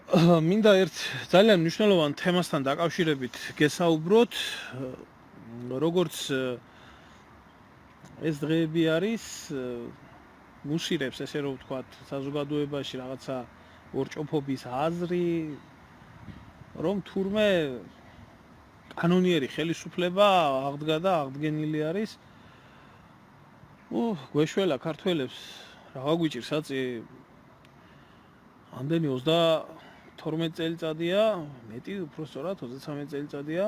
მინდა ერთ ძალიან მნიშვნელოვან თემასთან დაკავშირებით გესაუბროთ, როგორც ეს დღეები არის მუსირებს, ესე რომ ვთქვათ, საზოგადოებაში რაღაცა ორჭოფობის აზრი, რომ თურმე კანონიერი ხელისუფლება აღდგა და აღდგენილი არის. გვეშველა ქართველებს რაღა გვიჭირს აწი ამდენი 32 წელიწადია, მეტი უფრო სწორად 33 წელიწადია.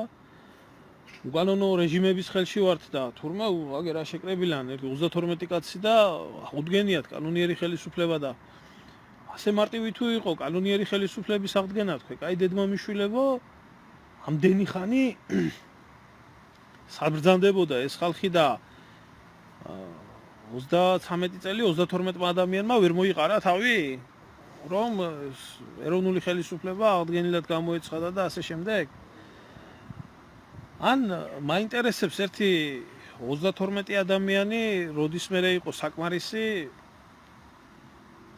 უკანონო რეჟიმების ხელში ვართ და თურმე აგერ რა შეკრებილან 32 კაცი და აღუდგენიათ კანონიერი ხელისუფლება და ასე მარტივი თუ იყო კანონიერი ხელისუფლების აღდგენა, თქვი, კაი დედმამიშვილებო, ამდენი ხანი საბრძანდებოდა ეს ხალხი და 33 წელი 32 ადამიანმა ვერ მოიყარა თავი, რომ ეროვნული ხელისუფლება აღდგენილად გამოეცხადა და ასე შემდეგ. ან მაინტერესებს ერთი 32 ადამიანი როდისმერე იყო საკმარისი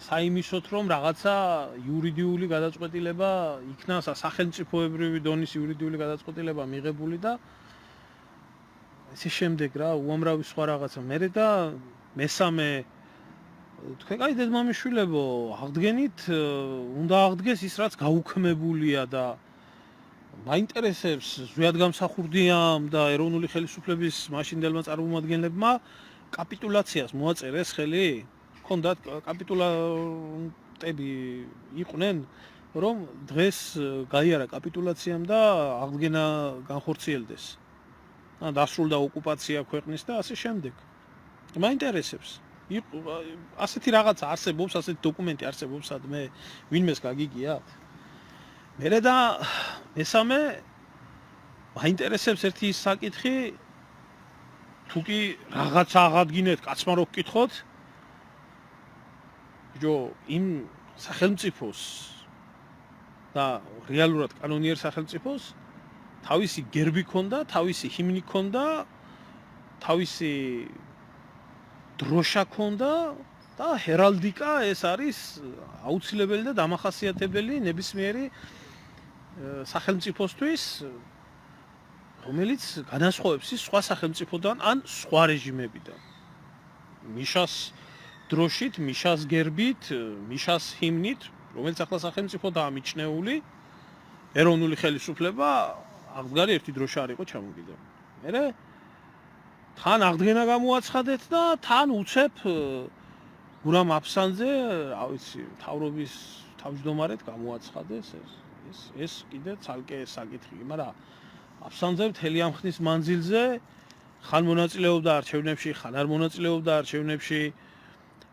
საიმისოთ, რომ რაღაცა იურიდიული გადაწყვეტილება იქნა, სახელმწიფოებრივი დონის იურიდიული გადაწყვეტილება მიღებული და ესე შემდეგ რა, უამრავი სხვა რაღაცა. მერე და მესამე თქვენ კაი დედმამიშვილებო, აღდგენით უნდა აღდგეს ის, რაც გაუქმებულია და მაინტერესებს ზვიადგამსახურდიამ და ეროვნული ხელისუფლების მაშინდელმა წარმომადგენლებმა კაპიტულაციას მოაწერეს ხელი? ჰქონდათ კაპიტულანტები იყვნენ, რომ დღეს გაიარა კაპიტულაციამ და აღდგენა განხორციელდეს. დასრულდა ოკუპაცია ქვეყნის და ასე შემდეგ. მაინტერესებს. ასეთი რაღაცა არსებობს, ასეთი დოკუმენტი არსებობს, სადმე ვინმეს გაგიგიათ. მერე და მესამე მაინტერესებს ერთი ის საკითხი, თუ კი რაღაცა აღადგინეთ, კაცმა რო გკითხოთ, ჯო იმ სახელმწიფოს და რეალურად კანონიერ სახელმწიფოს თავისი გერბი ქონდა, თავისი ჰიმნი ქონდა, თავისი დროშა ქონდა და ჰერალდიკა ეს არის აუცილებელი და დამახასიათებელი ნებისმიერი სახელმწიფოსთვის, რომელიც განასხვავებს ის სხვა სახელმწიფოდან ან სხვა რეჟიმებიდან. მიშას დროშით, მიშას გერბით, მიშას ჰიმნით, რომელიც ახლა სახელმწიფოდაა მიჩნეული, ეროვნული ხელისუფლება აღდგარი ერთი დროშა არ იყო ჩამოგიდებული. მერე თან აღდგენა გამოაცხადეთ და თან უცებ გურამ აფსანძე, რა ვიცი, მთავრობის თავმჯდომარედ გამოაცხადეს ეს კიდე ცალკე საკითხი, მაგრამ აფსანძე მთელი ამ ხნის მანძილზე ხან მონაწილეობდა არჩევნებში, ხან არ მონაწილეობდა არჩევნებში,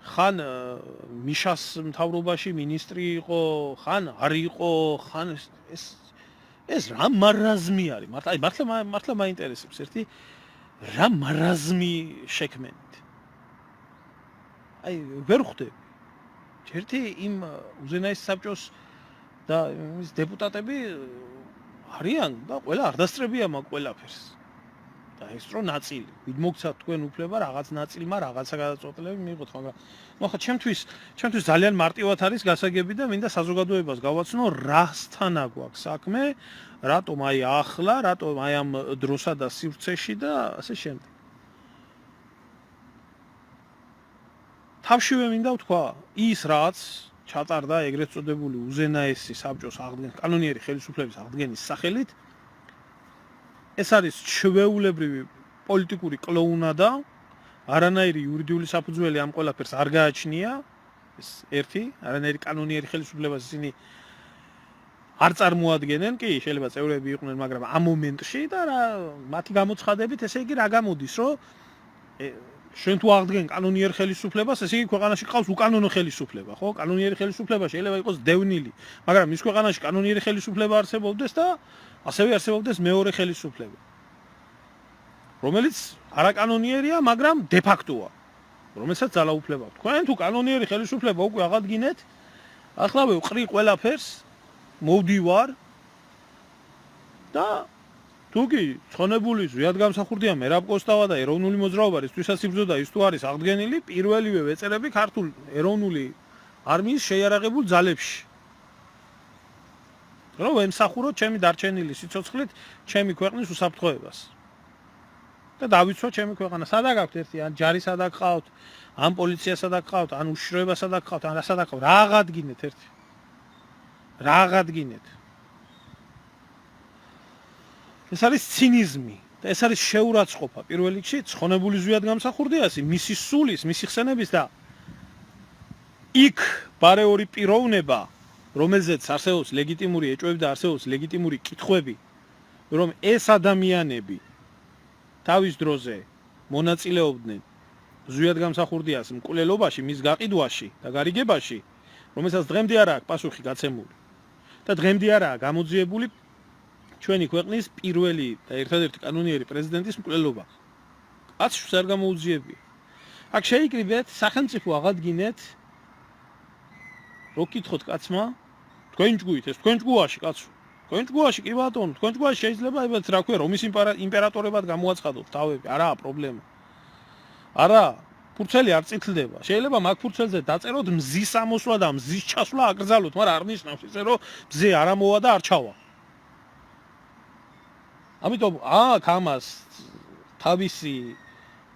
ხან მიშას მთავრობაში მინისტრი იყო, ხან არ იყო, ხან ეს რა მარაზმი არის? მართლა მაინტერესებს ერთი რა მარაზმი შექმნით. აი ვერ ხვდები. ერთი იმ უზენაეს საბჭოს და ის დეპუტატები არიან და ყველა არ დასწრებია მაგ ყველაფერს. და ეს რო ნაწილი, ვით მოგცათ თქვენ უფლება რაღაც ნაწილმა რაღაცა გადაწყვეტილები მიიღოთ, მაგრამ ხო ჩემთვის ძალიან მარტივად არის გასაგები და მინდა საზოგადოებას გავაცნო რასთანა გვაქვს საქმე, რატომ აი ახლა, რატომ აი ამ დროსა და სივრცეში და ასე შემდეგ. თავშივე მინდა ვთქვა, ის რაც ჩატარდა ეგრეთ წოდებული უზენაესი საბჭოს აღდგენის, კანონიერი ხელისუფლების აღდგენის სახელით, ეს არის ჩვეულებრივი პოლიტიკური კლოუნადა, არანაირი იურიდიული საფუძველი ამ ყველაფერს არ გააჩნია, ეს ერთი, არანაირი კანონიერი ხელისუფლებას ისინი არ წარმოადგენენ, კი, შეიძლება წევრები იყვნენ, მაგრამ ამ მომენტში და მათი გამოცხადებით, ესე იგი რა გამოდის, რომ შენ თუ აღდგენ კანონიერ ხელისუფლებას, ესე იგი ქვეყანაში ყავს უკანონო ხელისუფლება, ხო? კანონიერი ხელისუფლება შეიძლება იყოს დევნილი, მაგრამ მის ქვეყანაში კანონიერი ხელისუფლება არსებობდეს და ასევე არსებობდეს მეორე ხელისუფლება, რომელიც არაკანონიერია, მაგრამ დე ფაქტოა, რომელსაც ძალაუფლება აქვს. თქვენ თუ კანონიერი ხელისუფლება უკვე აღადგინეთ, ახლავე ვყრი ყველაფერს, მოვდივარ და თუკი ცხონებული ზვიადგამსახურდია მერაბ კოსტავა და ეროვნული მოძრაობა რისთვისაც იბრძოდა ის თუ არის აღდგენილი, პირველივე ვეწერები ქართულ ეროვნული არმიის შეიარაღებულ ძალებში. რომ ემსახუროთ ჩემი დარჩენილი სიცოცხლით ჩემი ქვეყნის უსაფრთხოებას. და დავიცვათ ჩემი ქვეყანა. სადაგ აქვთ ერთი, ან ჯარისად აკყავთ, ან პოლიციასად აკყავთ, ან უშიშროებასად აკყავთ, ან რასად აკყავთ. რა აღადგინეთ ერთი. რა აღადგინეთ. ეს არის ცინიზმი და ეს არის შეურაცხყოფა. პირველ რიგში ცხონებული ზვიად გამსახურდიასი, მისი სულის, მისი ხსენების და იქ ბარეორი პიროვნება, რომელზეც არსებობს ლეგიტიმური ეჭვები და არსებობს ლეგიტიმური კითხვები, რომ ეს ადამიანები თავის დროზე მონაწილეობდნენ ზვიად გამსახურდიას მკვლელობაში, მის გაყიდვაში და გარიგებაში, რომელსაც დღემდე არ აქვს პასუხი გაცემული და დღემდე არაა გამოძიებული ჩვენი ქვეყნის პირველი და ერთადერთი კანონიერი პრეზიდენტის მკვლელობა. კაცს არ გამოუძიებია. აქ შეიკრიბეთ სახელმწიფო აღადგინეთ. რო კითხოთ კაცმა, თქვენ ჯგუით ეს თქვენ ჯგუაში კაცო. თქვენ ჯგუაში კი ბატონო, თქვენ ჯგუაში შეიძლება ებაც რა ქვია, რომის იმპერატორებად გამოაცხადოთ თავები, არაა პრობლემა. არა, ფურცელი არ წითლდება. შეიძლება მაგ ფურცელზე დაწეროთ მზის ამოსვლა და მზის ჩასვლა აკრძალოთ, მაგრამ არ ნიშნავს ისე რომ მზე არ ამოვა და არ ჩავა. ამიტომ აქ ამას თავისი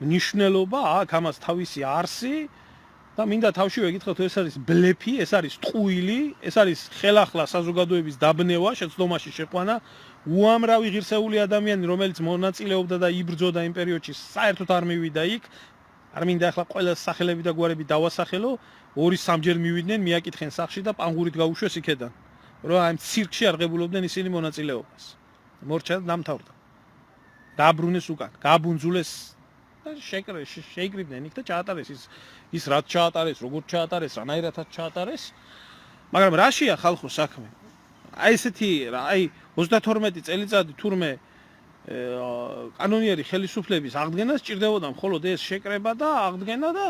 მნიშვნელობა, აქ ამას თავისი არსი და მინდა თავშივე გითხრათ, ეს არის ბლეფი, ეს არის ტყუილი, ეს არის ხელახლა საზოგადოების დაბნევა, შეცდომაში შეყვანა, უამრავი ღირსეული ადამიანი, რომელიც მონაწილეობდა და იბრძოდა იმ პერიოდში, საერთოდ არ მივიდა იქ. არ მინდა ახლა ყველა სახელები და გვარები დავასახელო, 2-3 მივიდნენ, მიაკითხენ სახში და პანგურით გაუშვეს იქედან, რომ აი ცირკში არღებულობდნენ ისინი მონაწილეობას. მორჩა დამთავრდა. დაბრუნეს უკან, გაბუნძულეს და შეიკრიბნენ იქ და ჩაატარეს ის რაც ჩაატარეს, როგორ ჩაატარეს, რანაირადაც ჩაატარეს. მაგრამ რაშია ხალხო საქმე? აი ესეთი, აი 32 წელიწადი თურმე კანონიერი ხელისუფლების აღდგენას ჭირდებოდა მხოლოდ ეს შეკრება და აღდგენა და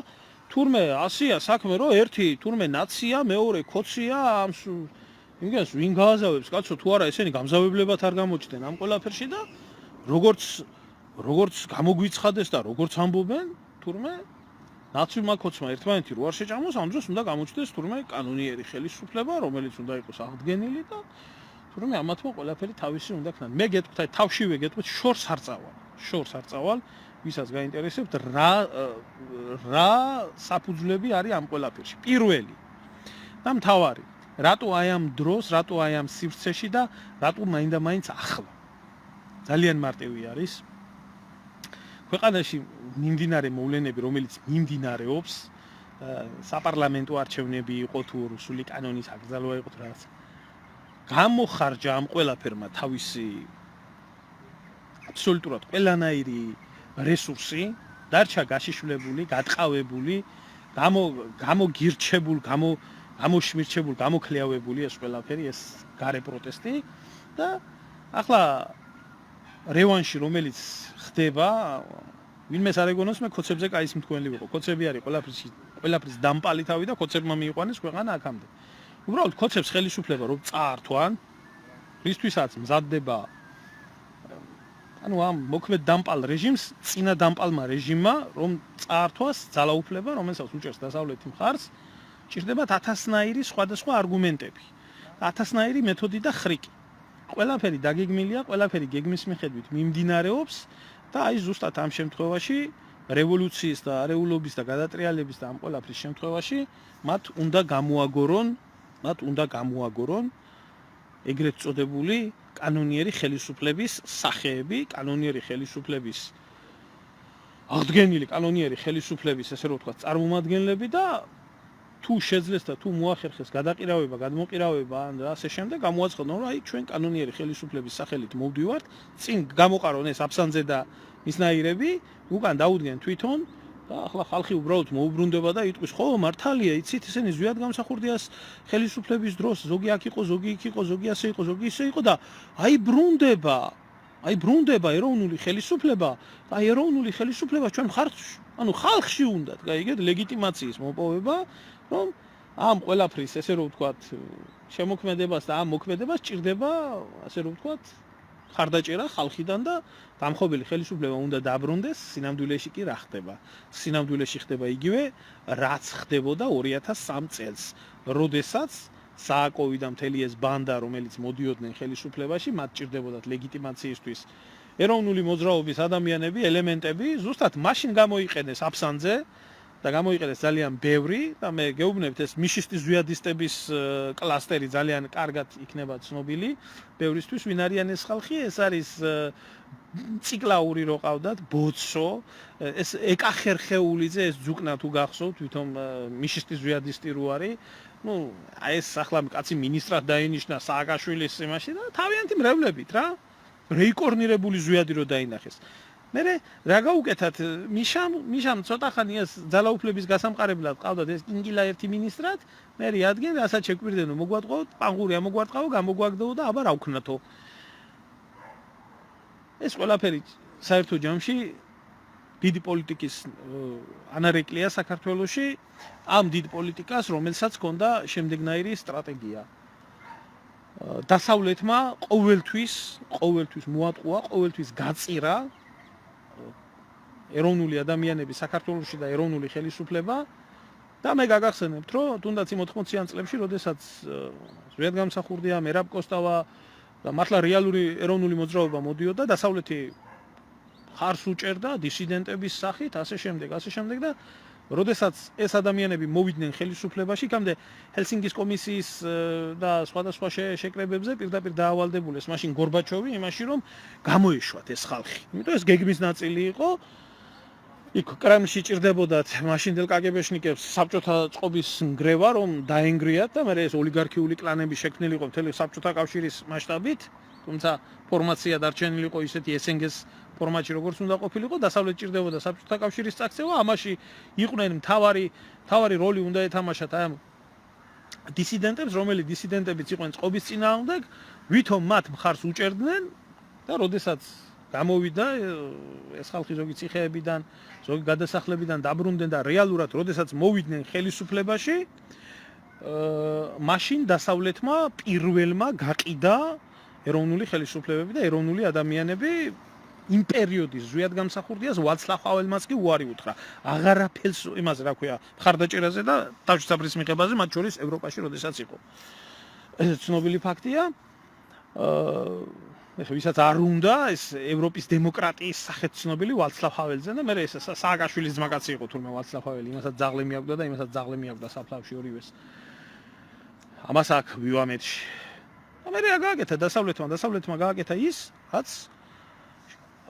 თურმე ასია საქმე, რომ ერთი თურმე ნაცია, მეორე ქოცია, იმგენს ვინ გააზავებს, კაცო, თუ არა ესენი გამზავებლებად არ გამოჩნდნენ ამ ყველაფერში და როგორც გამოგვიცხადეს და როგორც ამბობენ, თურმე ნაცივმა ქოცმა ერთმანეთი რო არ შეჭამოს, ამ დროს უნდა გამოჩნდეს თურმე კანონიერი ხელისუფლება, რომელიც უნდა იყოს აღდგენილი და თურმე ამათმა ყველაფერი თავისი უნდა ქნან. მე გეტყვით, აი თავშივე გეტყვით, შორს არ წავალ, ვისაც გაინტერესებთ რა საფუძვლები არის ამ ყველაფერში. პირველი და მთავარი, რატო აი ამ დროს, რატო აი ამ სივრცეში და რატო მაინდა-მაინც ახლა. ძალიან მარტივი არის. ქვეყანაში მიმდინარე მოვლენები, რომელიც მიმდინარეობს, საპარლამენტო არჩევნები იყო თუ რუსული კანონის აკრძალვა იყო თუ რაღაც. გამოხარჯა ამ ყველაფერმა თავისი აბსოლუტურად ყველანაირი რესურსი, დარჩა გაშიშვლებული, გატყავებული, გამოგირჩებული, გამოშმირჩებული, გამოქლიავებული ეს ყველაფერი, ეს გარე პროტესტი და ახლა რევანში რომელიც ხდება, ვინმეს არ ეგონოს, მე ქოცებზე კაის მთქვენლი ვიყო. ქოცები არის ყველაფრის დამპალი თავი და ქოცებმა მიიყვანეს ქვეყანა აქამდე. უბრალოდ ქოცებს ხელისუფლება რომ წაართვან, რისთვისაც მზადდება ანუ ამ მოქმედ დამპალ რეჟიმს, წინა დამპალმა რეჟიმმა რომ წაართვას ძალაუფლება, რომელსაც უჭერს დასავლეთი მხარს, ჭირდებათ 1000-ნაირი სხვადასხვა არგუმენტები, 1000-ნაირი მეთოდი და ხრიკი. ყველაფერი დაგეგმილია, ყველაფერი გეგმის მიხედვით მიმდინარეობს და აი ზუსტად ამ შემთხვევაში რევოლუციის და არეულობის და გადატრიალების და ამ ყველაფრის შემთხვევაში მათ უნდა გამოაგორონ ეგრეთ წოდებული კანონიერი ხელისუფლების სახეები, კანონიერი ხელისუფლების აღდგენილი კანონიერი ხელისუფლების, ესე რომ ვთქვათ, წარმომადგენლები და თუ შეძლეს და თუ მოახერხეს გადაყირავება, გადმოყირავება ან ასე შემდეგ, გამოაცხადონ, რომ აი ჩვენ კანონიერი ხელისუფლების სახელით მოვდივართ, წინ გამოყარონ ეს აფსანძე და მისნაირები, უკან დაუდგენ თვითონ და ახლა ხალხი უბრალოდ მოუბრუნდება და იტყვის, ხო, მართალია, იცით, ესენი ზვიად გამსახურდიას ხელისუფლების დროს, ზოგი აქ იყო, ზოგი იქ იყო, ზოგი ასე იყო, ზოგი ისე იყო და აი ბრუნდება ეროვნული ხელისუფლება, და ეროვნული ხელისუფლება ჩვენ ანუ ხალხში უნდათ, გაიგეთ, ლეგიტიმაციის მოპოვება, რომ ამ ყველაფრის, ესე რომ ვთქვათ, შემოქმედებას და ამ მოქმედებას ჭირდება, ასე რომ ვთქვათ, ხარდაჭერა ხალხიდან და დამხობელი ხელისუფლება უნდა დაბრუნდეს, სინამდვილეში კი რა ხდება? სინამდვილეში ხდება იგივე, რაც ხდებოდა 2003 წელს, როდესაც სააკოვი და მთელი ეს ბანდა, რომელიც მოდიოდნენ ხელისუფლებაში, მათ ჭირდებოდათ ლეგიტიმაციისთვის ეროვნული მოძრაობის ადამიანები, ელემენტები, ზუსტად მაშინ გამოიყენეს აფსანძე და გამოიყენეს ძალიან ბევრი და მე გეუბნებთ ეს მიშისტის ზვიადისტების კლასტერი ძალიან კარგად იქნება ცნობილი ბევრისთვის ვინ არიან ეს ხალხი ეს არის ციკლაური რო ყავდათ ბოცო ეს ეკახერხეულიძე ეს ძუკნა თუ გახსოვთ თვითონ მიშისტის ზვიადისტი რო არის ну აი ეს ახლა კაცი მინისტრად დაინიშნა სააკაშვილის იმაში და თავიანთი მრევლებით რა რეიკორნირებული ზვიადი რო დაინახეს მე რა გაუკეთათ მიშამ ცოტა ხანი ეს ძალაუფლების გასამყარებლად ყავდათ ეს ინგილა ერთი მინისტრად მე რადგან რასაც შეკვირდენო მოგვატყოთ პანგურია მოგვარტყავო გამოგვაგდო და აბა რა ვქნათო ეს ყველაფერი საერთო ჯამში დიდი პოლიტიკის ანარეკლია საქართველოში ამ დიდ პოლიტიკას რომელსაც ჰქონდა შემდეგნაირი სტრატეგია დასავლეთმა ყოველთვის მოატყუა ყოველთვის გაწირა ეროვნული ადამიანები საქართველოში და ეროვნული ხელისუფლება და მე გაგახსენებთ რომ თუნდაც იმ 80-იან წლებში როდესაც ზვიადგამსახურდია მერაბ კოსტავა და მართლა რეალური ეროვნული მოძრაობა მოდიოდა დასავლეთი ხარს უჭერდა დისიდენტების სახით ასე შემდეგ და როდესაც ეს ადამიანები მოვიდნენ ხელისუფლებაში იქამდე ჰელსინკის კომისიის და სხვადასხვა შეკრებებზე პირდაპირ დაავალდებულეს მაშინ გორბაჩოვი იმაში რომ გამოეშვათ ეს ხალხი იმიტომ ეს გეგმის ნაწილი იყო იქ კრემლში ჭირდებოდათ მაშინდელ კგბ-შნიკებს საბჭოთა წყობის ნგრევა რომ დაენგრიათ და მე ეს ოლიგარქიული კლანები შექმნილი იყო მთელი საბჭოთა კავშირის მასშტაბით თუმცა ფორმაცია დარჩენილი იყო ისეთი SNG-ს ფორმატში როგორც უნდა ყოფილიყო დასავლეთ ჭირდებოდა საბჭოთა კავშირის წაქცევა ამაში იყვნენ მთავარი როლი უნდა ეთამაშათ აი ამ დისიდენტებს რომელიც დისიდენტებიც იყვნენ წყობის წინააღმდეგ ვითომ მათ მხარს უჭერდნენ და როდესაც გამოვიდა ეს ხალხი ზოგი ციხეებიდან ზოგი გადასახლებიდან დაბრუნდნენ და რეალურად როდესაც მოვიდნენ ხელისუფლებაში მაშინ დასავლეთმა პირველმა გაყიდა ეროვნული ხელისუფლებები და ეროვნული ადამიანები იმ პერიოდის ზვიადგამსახურდიას ვაცლავ ჰაველმაც კი უარი უთხრა აღარაფერს იმაზე რა ქვია მხარდაჭერაზე და თავშესაფრის მიღებაზე მათ შორის ევროპაში როდესაც იყო ეს ცნობილი ფაქტია ვისაც არ უნდა ეს ევროპის დემოკრატიის სახეთ ცნობილი ვაცლავ ჰაველზე და მე ეს სააკაშვილის ძმაკაცი იყო თურმე ვაცლავ ჰაველი იმასაც ძაღლი მიაგდა და იმასაც ძაღლი მიაგდა საფლავში ორივეს ამას აქ ვივამეთში და მე რა გააკეთა დასავლეთმა გააკეთა ის რაც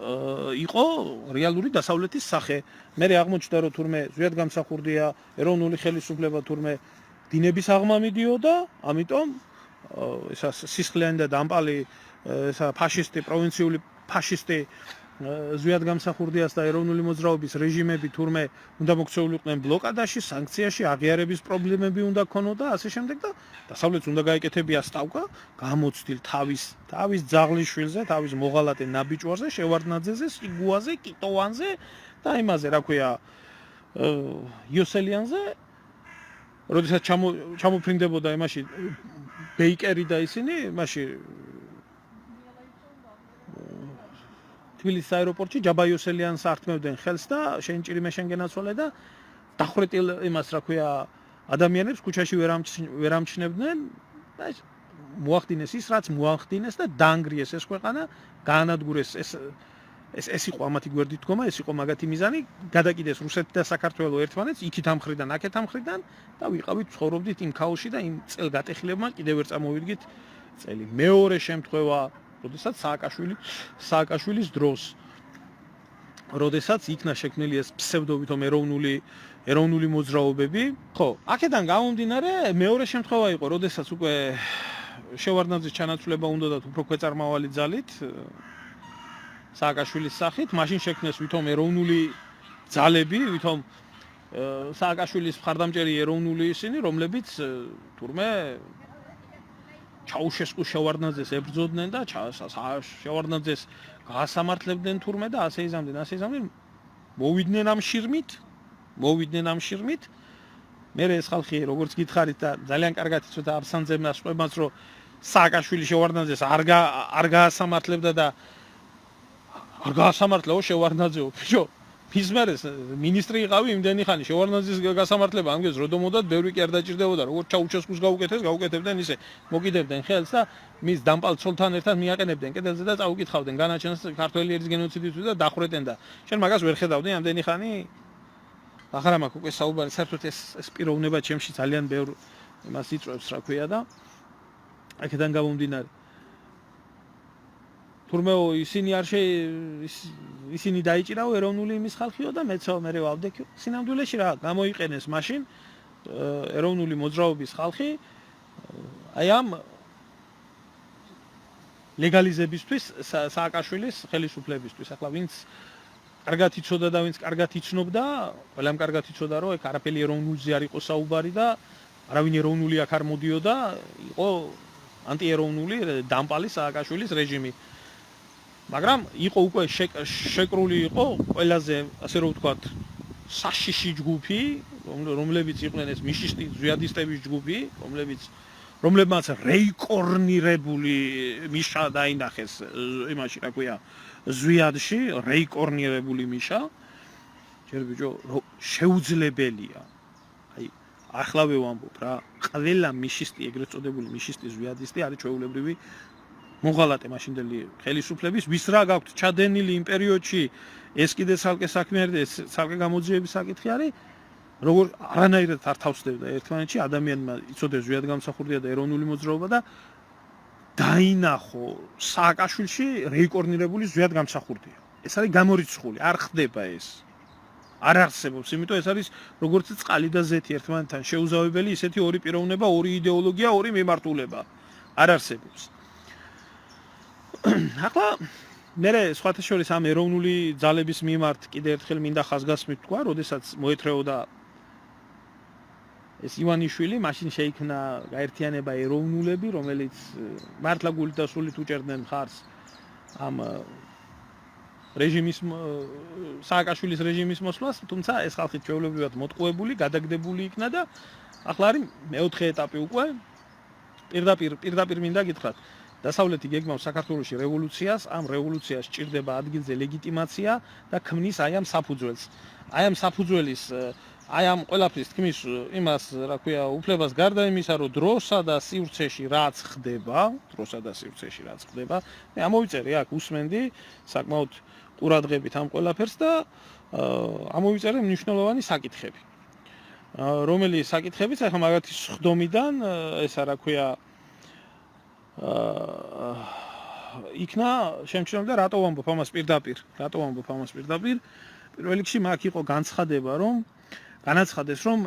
იყო რეალური დასავლეთის სახე. მე აღმოჩნდა რომ თურმე ზვიადგამსახურდია ეროვნული ხელისუფლება თურმე დინების აღმა მიდიოდა, ამიტომ ესა სისხლიანი და დამპალი ესა ფაშისტი პროვინციული ფაშისტი ზვიადგამსახურდიას და ეროვნული მოძრაობის რეჟიმები თურმე უნდა მოქცეულიყვნენ ბლოკადაში, სანქციაში, აღიარების პრობლემები უნდა ქონოდა, ასე შემდეგ და დასავლეთს უნდა გაეკეთებია სტავკა, გამოცდილ თავის ძაღლიშვილზე, თავის მოღალატე ნაბიჯვარზე, შევარდნაძეზე, სიგუაზე, კიტოვანზე და იმაზე, რა ქვია, იოსელიანზე, როდესაც ჩამოფრინდებოდა იმაში ბეიკერი და ისინი, იმაში თბილისის აეროპორტში ჯაბა იოსელიანს ართმევდნენ ხელს და შენჭირი მე შენ გენაცვალე და დახვრეტილ იმას რა ქვია ადამიანებს ქუჩაში ვერ ამჩნევდნენ და მოახდინეს ის რაც მოახდინეს და დაანგრიეს ეს ქვეყანა გაანადგურეს ეს იყო ამათი გვერდით დგომა ეს იყო მაგათი მიზანი გადაკიდეს რუსეთი და საქართველო ერთმანეთს იქით ამხრიდან აქეთ ამხრიდან და ვიყავით ცხოვრობდით იმ ქაოსში და იმ წელგატეხილებმა კიდევ ვერ წამოვიდგით წელი მეორე შემთხვევა როდესაც სააკაშვილის დროს როდესაც იქნა შექმნილი ეს ფსევდოვითომ ეროვნული მოძრაობები ხო აქედან გამომდინარე მეორე შემთხვევა იყო როდესაც უკვე შევარდნაძის ჩანაცვლება უნდათ უფრო ქვეწარმავალი ძალით სააკაშვილის სახით მაშინ შექმნეს ვითომ ეროვნული ძალები ვითომ სააკაშვილის მხარდამჭერი ეროვნული ისინი რომლებიც თურმე ჩაუშესკუს შევარდნაძეს ებრძოდნენ და შევარდნაძეს გაასამართლებდნენ თურმე და ასე იზამდნენ მოვიდნენ ამ შირმით მე ეს ხალხი როგორც გითხარით და ძალიან კარგად იცოდა აბსანძემ ასყვებმაც რომ სააკაშვილი შევარდნაძეს არ გაასამართლებდა და არ გაასამართლეო შევარდნაძეო ბიჭო მის მერე მინისტრი იყავი იმდენი ხანი შევარდნაძის გასამართლება ამგეს რომ დომოდათ ბევრი კი არ დაჭირდებოდა როგორც ჩაუჩესკუს გაუკეთებდნენ ისე მოკიდებდნენ ხელს და მის დამპალ ცოლთან ერთად მიაყენებდნენ კედელზე და წაუკითხავდნენ განაჩენს ქართველი ერის გენოციდით და დახვრეტენ და შენ მაგას ვერ ხედავდი ამდენი ხანი ახლა მაგ უკვე საუბარი საერთოდ ეს პიროვნება ჩემში ძალიან ბევრ იმას იწვევს რა ქვია და აქედან გამომდინარე თურმე ისინი არ ისინი დაიჭირაო ეროვნული იმის ხალხიო და მეცო მე ვავდექი სინამდვილეში რა გამოიყენეს მაშინ ეროვნული მოძრაობის ხალხი აი ამ ლეგალიზებისთვის სააკაშვილის ხელისუფლებისთვის ახლა ვინც კარგად იცოდა და ვინც კარგად იცნობდა ყველამ კარგად იცოდა რომ ეგ არაფერი ეროვნულზე არ იყო საუბარი და არავინ ეროვნული აქ არ მოდიოდა იყო ანტიეროვნული დამპალი სააკაშვილის რეჟიმი მაგრამ იყო უკვე შეკრული იყო ყველაზე ასე რომ ვთქვათ საშიში ჯგუფი რომლებიც იყვნენ ეს მიშისტი ზვიადისტების ჯგუფი რომლებმაც რეიკორნირებული მიშა დაინახეს იმაში რა ქვია ზვიადში რეიკორნირებული მიშა ჯერ ბიჭო შეუძლებელია აი ახლავე ვამბობ რა ყველა მიშისტი ეგრეთ წოდებული მიშისტი ზვიადისტი არის ჩვეულებრივი მოღალატე მაშინდელი ხელისუფლების ვის რა გაქვთ ჩადენილი იმ პერიოდში ეს კიდე ცალკე საქმე არის ცალკე გამოძიების საკითხი არის როგორ არანაირად არ თავსდებდა ერთმანეთში ადამიანმა იცოდეს ზვიადგამსახურდია და ეროვნული მოძრაობა და დაინახო სააკაშვილში რეიკორნირებული ზვიადგამსახურდია ეს არის გამორიცხული არ ხდება ეს არ არსებობს იმიტომ ეს არის როგორც წყალი და ზეთი ერთმანეთთან შეუზავებელი ისეთი ორი პიროვნება ორი იდეოლოგია ორი მიმართულება არ არსებობს ახლა მე სხვათა შორის ამ ეროვნული ძალების მიმართ კიდე ერთხელ მინდა ხაზგასმით თქვა, როდესაც მოეთრეოდა ეს ივანიშვილი, მაშინ შეიქმნა გაერთიანება ეროვნულები, რომელიც მართლა გულით და სულით უჭერდნენ მხარს ამ რეჟიმის სააკაშვილის რეჟიმის მოსვლას, თუმცა ეს ხალხი ჩვეულებრივად მოტყუებული, გადაგდებული იქნა და ახლა არის მეოთხე ეტაპი უკვე პირდაპირ მინდა გითხრათ დასავლეთი გეგმავს საქართველოში რევოლუციას, ამ რევოლუციას ჭირდება ადგილზე ლეგიტიმაცია და ქმნის აი ამ საფუძველს. აი ამ საფუძველის, აი ამ ყველაფრის თქმის იმას, რა ქვია, უფლებას გარდა იმისა, რომ დროსა და სივრცეში რაც ხდება, მე ამოვიწერე აქ უსმენდი საკმაოდ ყურადღებით ამ ყველაფერს და ამოვიწერე მნიშვნელოვანი საკითხები. რომელი საკითხებიც ახლა მაგათი სხდომიდან ესა რა ქვია იქნა შემჩნევდა რატო ვამბობ ამას პირდაპირ პირველ რიგში მაგ იყო განაცხადეს რომ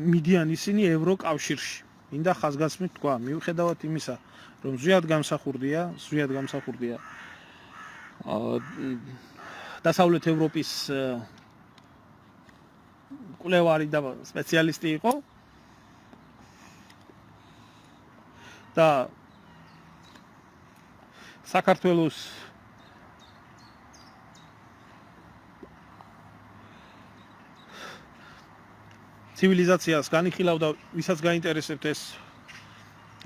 მიდიან ისინი ევროკავშირში მინდა ხაზგასმით თქვა მიუხედავად იმისა რომ ზვიადგამსახურდია დასავლეთ ევროპის კვლევარი და სპეციალისტი იყო და საქართველოს ცივილიზაციას განიხილავდა, ვისაც გაინტერესებთ ეს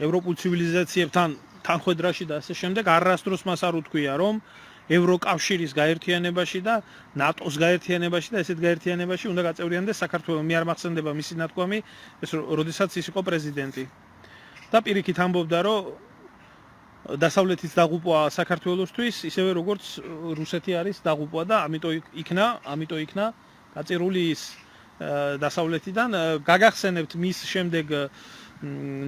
ევროპულ ცივილიზაციებთან თანხვედრაში და ასე შემდეგ, არასდროს მას არ უთქვია, რომ ევროკავშირის გაერთიანებაში და ნატოს გაერთიანებაში და ესეთ გაერთიანებაში უნდა გაწევრიანდეს საქართველო. მე არ მახსენდება მისი ნათქვამი, ეს როდესაც ის იყო პრეზიდენტი. და პირიქით ამბობდა, რომ დასავლეთის დაღუპვა საქართველოსთვის ისევე როგორც რუსეთი არის დაღუპვა და ამიტომ იქნა გაწირული ის დასავლეთიდან გაგახსენებთ მის შემდეგ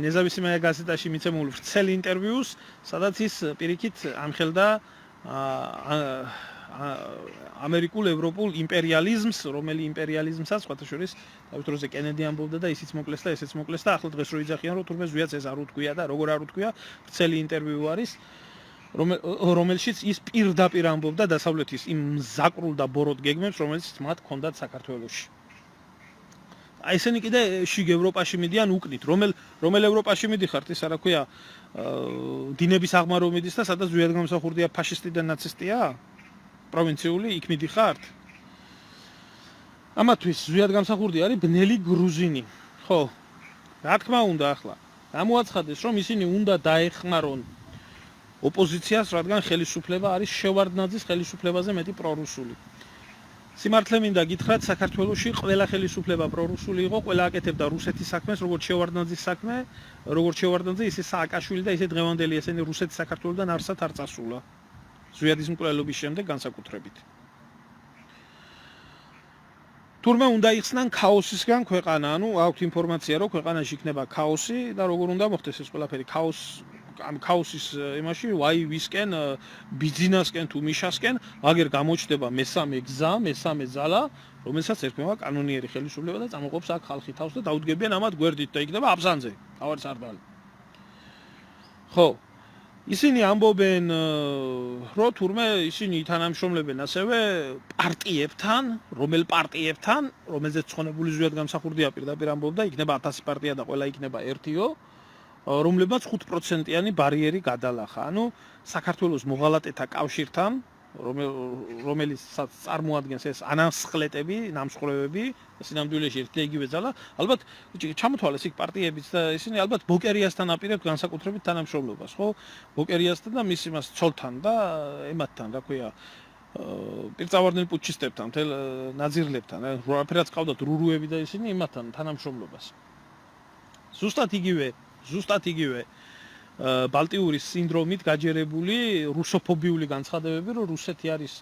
ნეზავისიმая გაზეტაში მიცემულ ვრცელ ინტერვიუს, სადაც ის პირიქით ამხელდა ამერიკულ ევროპულ იმპერიალიზმს, რომელი იმპერიალიზმსაც სხვათა შორის დავით როზე კენედი ამბობდა და ისიც მოკლეს და ესეც მოკლეს და ახლა დღეს რო იძახიან რომ თურმე ზვიაც ეს არ უთქვია და როგორ არ უთქვია, ვრცელი ინტერვიუ არის რომელშიც ის პირდაპირ ამბობდა დასავლეთის იმ მზაკრულ და ბოროტ გეგმებს, რომელიც მათ ჰქონდათ საქართველოში. აი ესენი კიდე შიგ ევროპაში მიდიან უკნით, რომელ ევროპაში მიდიხართ, ისა რა ქვია, დინების აღმარო მიდის და სადაც ზვიადგამსახურდია ფაშისტი და ნაცისტია? პროვინციული იქ მიდიხართ? ამათვის ზვიადგამსახურდი არის ბნელი გრუზინი. ხო. რა თქმა უნდა ახლა გამოაცხადეს, რომ ისინი უნდა დაეხმარონ ოპოზიციას, რადგან ხელისუფლება არის შევარდნაძის ხელისუფლებაზე მეტი პრორუსული. სიმართლე მინდა გითხრათ, საქართველოში ყველა ხელისუფლება პრორუსული იყო, ყველა აკეთებდა რუსეთის საქმეს, როგორც შევარდნაძის საქმე, როგორც შევარდნაძე, ისე სააკაშვილი და ისე დღევანდელი ესენი რუსეთის საქართველოსთან არსად არ წასულა. ზვიადის მკვლელობის შემდეგ განსაკუთრებით. თურმე უნდა იხსნან ქაოსისგან ქვეყანა, ანუ აქვთ ინფორმაცია, რომ ქვეყანაში იქნება ქაოსი და როგორ უნდა მოხდეს ეს ყველაფერი ქაოსის იმაში, ვაი ვისკენ, ბიზნესკენ თუ მიშასკენ, აგერ გამოჩნდება მესამე გზა, მესამე ძალა, რომელსაც ერქმევა კანონიერი ხელისუფლება და წამოყოფს აქ ხალხი თავს და დაუდგებიან ამათ გვერდით და იქნება აბზანზე, თავად სარდალი. ხო, ისინი ამბობენ, რომ თურმე ისინი ითანამშრომლებენ ასევე პარტიებთან, რომელ პარტიებთან, რომელზეც ცხონებული ზვიად გამსახურდია პირდაპირ ამბობდა, იქნება 1000 პარტია და ყველა იქნება ერთიო, რომლებმაც 5%-იანი ბარიერი გადალახა. ანუ საქართველოს მოღალატეთა კავშირთან, რომელიც წარმოადგენს ეს ანასხლეტები, ნამსხვრევები, ეს ნამდვილად ერთი და იგივე ძალა, ალბათ ჩამოთვალეს იქ პარტიებიც და ისინი ალბათ ბოკერიასთან აპირებთ განსაკუთრებით თანამშრომლობას, ხო? ბოკერიასთან და მის იმას ცოლთან და ემათთან, რა ქვია, პირწავარდნელ პუტჩისტებთან, მთელ ნაძირლებთან, რაფერაც ყავდათ რურუები და ისინი იმათთან თანამშრომლობას. ზუსტად იგივე ბალტიური სინდრომით გაჯერებული რუსოფობიული განცხადებები, რომ რუსეთი არის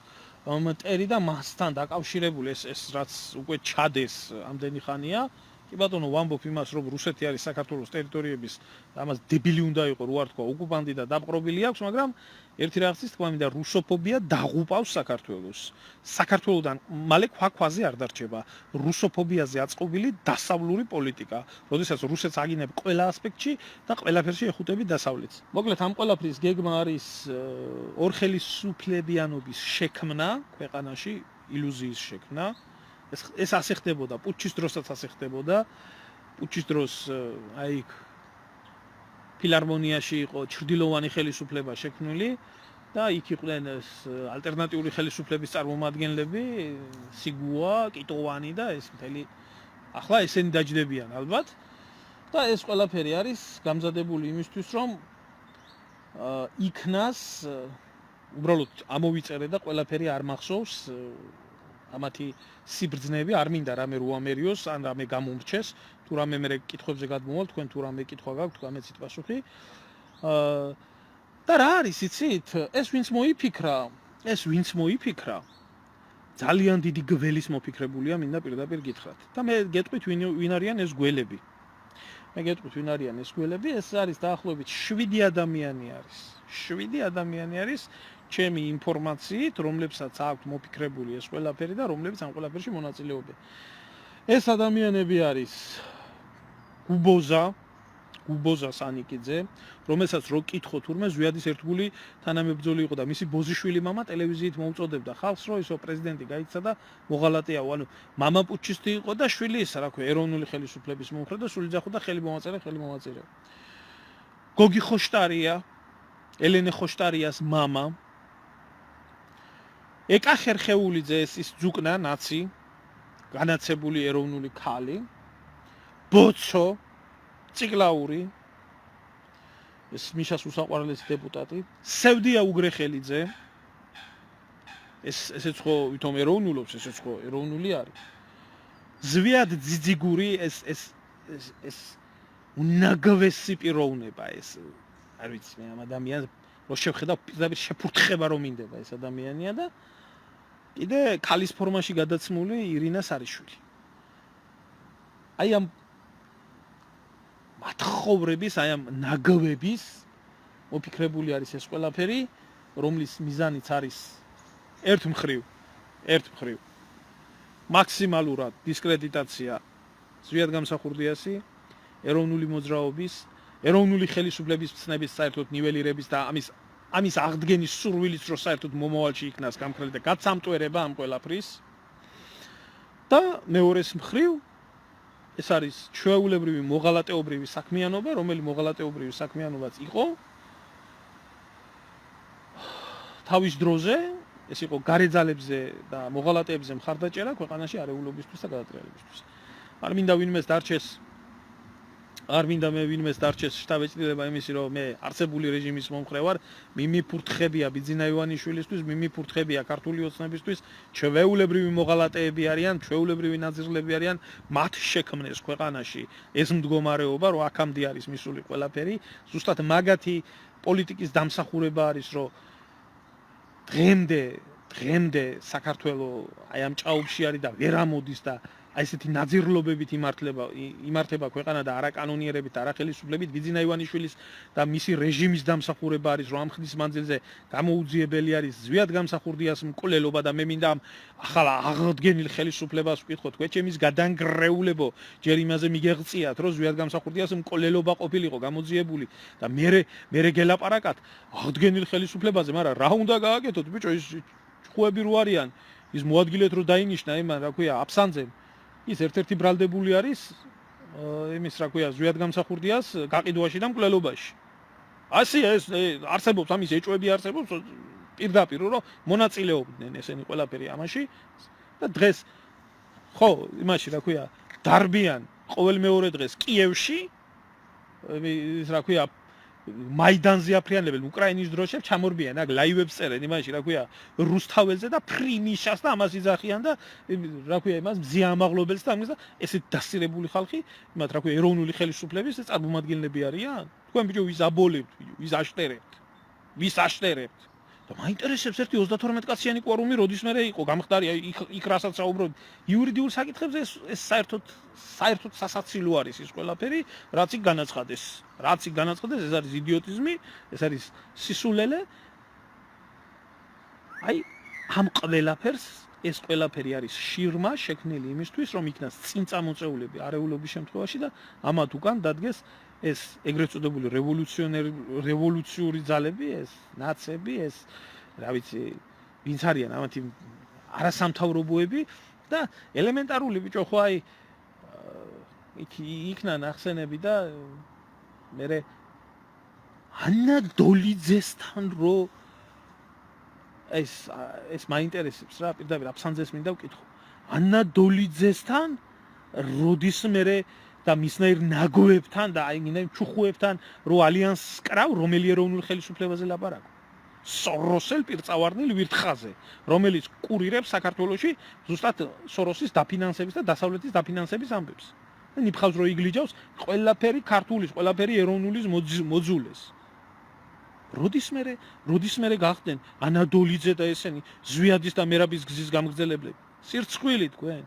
მტერი და მასთან დაკავშირებული ეს რაც უკვე ჩადეს ამდენი ხანია. კი ბატონო, ვამბობ იმას, რომ რუსეთი არის საქართველოს ტერიტორიების ამას დებილი უნდა იყოს, რო არ თქვა, ოკუპანტი და დაპყრობილი აქვს, მაგრამ ერთი რაღაცის თქვა მინდა, რუსოფობია დაღუპავს საქართველოს. საქართველოსთან მალე ქვაზე არ დარჩება. რუსოფობიაზე აწყობილი დასავლური პოლიტიკა, როდესაც რუსეთს აგინებ ყველა ასპექტში და ყველაფერში ეხუტებით დასავლეთს. მოკლედ ამ ყველაფრის გეგმა არის ორხელისუფლებიანობის შექმნა ქვეყანაში, ილუზიის შექმნა. ეს ასე ხდებოდა, პუტჩის დროსაც ასე ხდებოდა. პუტჩის დროს აი იქ ფილარმონიაში იყო ჩრდილოვანი ხელისუფლება შექმნილი და იქ იყვნენ ეს ალტერნატიული ხელისუფლების წარმომადგენლები, სიგუა, კიტოვანი და ეს მთელი ახლა ესენი დაჯდებიან ალბათ. და ეს ყველაფერი არის გამზადებული იმისთვის, რომ იქნას უბრალოდ ამოვიწერე და ყველაფერი არ მახსოვს ამათი სიბრძნეები, არ მინდა რამე რო ამერიოს, ან რამე გამომრჩეს, თუ რამე მე კითხვებზე გადმოვალ, თქვენ თუ რამე კითხვა გაქვთ, გამეცით პასუხი. და რა არის, იცით? ეს ვინც მოიფიქრა, ძალიან დიდი გველის მოფიქრებულია, მინდა პირდაპირ გითხრათ. და მე გეტყვით ვინ არიან ეს გველები. ეს არის დაახლოებით 7 ადამიანი არის. 7 ადამიანი არის ჩემი ინფორმაციით, რომლებსაც აქვთ მოფიქრებული ეს ყველაფერი და რომლებიც ამ ყველაფერში მონაწილეობენ. ეს ადამიანები არის გუბოზა სანიკიძე, რომელსაც რო კითხო თურმე ზვიადის ერთგული თანამებრძოლი იყო და მისი ბოზიშვილი მამა ტელევიზიით მოუწოდებდა ხალხს, რომ ისო პრეზიდენტი გაიქცა და მოღალატეაო, ანუ მამა პუტჩისტი იყო და შვილი ის, რა ქვია, ეროვნული ხელისუფლების მომხრე და სული ძახო და ხელი მომაწერე. გოგი ხოშტარია, ელენე ხოშტარიას მამა. ეკა ხერხეულიძე ის ძუკნა ნაცი, განაცებული ეროვნული ქალი. ბოცო წიგლაური ეს მიშას უსაყვარლესი დეპუტატი, სევდია უგრეხელიძე, ესეც ხო ვითომ ეროვნულობს, ესეც ხო ეროვნული არის. ზვიად ძიძიგური ეს უნაგვესი პიროვნება ეს, არ ვიცი მე ამ ადამიანს რო შევხედავ პირდაპირ შეფურთხება რომ მინდება ეს ადამიანია და კიდე ქალის ფორმაში გადაცმული ირინა სარიშვილი. აი ამ მათხოვრების, აი ამ ნაგვების მოფიქრებული არის ეს ყველაფერი, რომლის მიზანიც არის ერთ მხრივ მაქსიმალურად დისკრედიტაცია ზვიად გამსახურდიასი, ეროვნული მოძრაობის, ეროვნული ხელისუფლების ცნების საერთოდ ნიველირების და ამის აღდგენის სურვილის რო საერთოდ მომავალში იქნას გამქრალი და გაცამტვერება ამ ყველაფრის და მეორეს მხრივ ეს არის ჩვეულებრივი მოღალატეობრივი საქმიანობა, რომელი მოღალატეობრივი საქმიანობაც იყო თავის დროზე, ეს იყო გარეძალებზე და მოღალატეებზე მხარდაჭერა ქვეყანაში არეულობისთვის და გადატრიალებისთვის. არ მინდა ვინმეს დარჩეს არ მინდა მე ვინმეს დარჩეს შტაბ-ეჭდილება იმისი რომ მე არსებული რეჟიმის მომხრე ვარ, მიმიფურთხებია ბიძინა ივანიშვილისთვის, მიმიფურთხებია ქართული ოცნებისთვის, ჩვეულებრივი მოღალატეები არიან, ჩვეულებრივი ნაძირლები არიან, მათ შექმნეს ქვეყანაში ეს მდგომარეობა, რომ აქამდე არის მისული ყველაფერი, ზუსტად მაგათი პოლიტიკის დამსახურება არის, რომ დღემდე საქართველოს აი ამ ჭაობში არის და ვერ ამოდის და აი ესეთი ნაძირლობებით იმართება ქვეყანა და არაკანონიერებით, არახელისუფლებით, ბიძინა ივანიშვილის და მისი რეჟიმის დამსახურება არის, რომ ამ ხნის მანძილზე გამოუძიებელი არის ზვიად გამსახურდიას მკვლელობა და მე მინდა ამ ახალ აღდგენილ ხელისუფლებას ვკითხოთ, ჩვენჩემის გადანგრეულებო, ჯერ იმაზე მიგეღწიათ, რომ ზვიად გამსახურდიას მკვლელობა ყოფილიყო გამოძიებული და მე გელაპარაკათ აღდგენილ ხელისუფლებაზე, მაგრამ რა უნდა გააკეთოთ, ბიჭო, ის ხუები რო არიან, ის მოადგილეთ რომ დაინიშნა იმან, რა ქვია, აფსანძემ ის ერთ-ერთი ბრალდებული არის იმის რა ქვია ზვიად გამსახურდიას გაყიდვაში და მკვლელობაში. ასია ეს არსებობს ამის ეჭვები არსებობს პირდაპირ რომ მონაწილეობდნენ ესენი ყველაფერი ამაში და დღეს ხო იმაში რა ქვია დარბიან ყოველ მეორე დღეს კიევში ის რა ქვია მაიდანზე აფრიანებენ უკრაინის დროშებს ჩამორბიან აქ ლაივებს წერენ იმაში რა ქვია რუსთაველზე და ფრინიშას და ამას იძახიან და რა ქვია იმას მზიამაღლობელს და ამის და ესეთ დასირებული ხალხი იმათ რა ქვია ეროვნული ხელისუფლების წარმომადგენლები არიან თქვენ ბიჭო ვის აბოლებთ ვის აშტერებთ და მაინტერესებს ერთი 32 კაციანი კვორუმი როდის მერე იყო გამხდარი იქ რასაც საუბრობთ იურიდიულ საკითხებზე ეს საერთოდ სასაცილო არის ის ყველაფერი რაც იქ განაცხადეს ეს არის იდიოტიზმი ეს არის სისულელე აი ამ ყველაფერს ეს ყველაფერი არის შირმა შექმნილი იმისთვის რომ იქნას წინ წამოწეულები არეულობის შემთხვევაში და ამათ უკან დადგეს ეს ეგრეთ წოდებული რევოლუციური ძალები, ეს ნაცები, ეს რა ვიცი, ვინც არიან ამათი არასამთავრობოები და ელემენტარული ბიჭო ხო აი იქნა ნახსენები და მე ანა დოლიძესთან რო ეს მაინტერესებს რა პირდაპირ აფსანძეს მინდა ვკითხო ანა დოლიძესთან როდის მე და მისნაირ ნაგოებთან და აი მინდა ჩუხუებთან რო ალიანსს კრავ რომელი ეროვნულ ხელისუფლებაზე ლაპარაკო სოროსელ პირწავარნილ ვირთხაზე რომელიც კურირებს საქართველოში ზუსტად სოროსის დაფინანსების და დასავლეთის დაფინანსების ამბებს და ნიფხავს რო იგლიჯავს ყველაფერი ქართულის ყველაფერი ეროვნულის მოძულეს როდის მე გახდნენ ანადოლიძე და ესენი ზვიადის და მერაბის გზის გამგზელებლები სირცხვილი თქვენ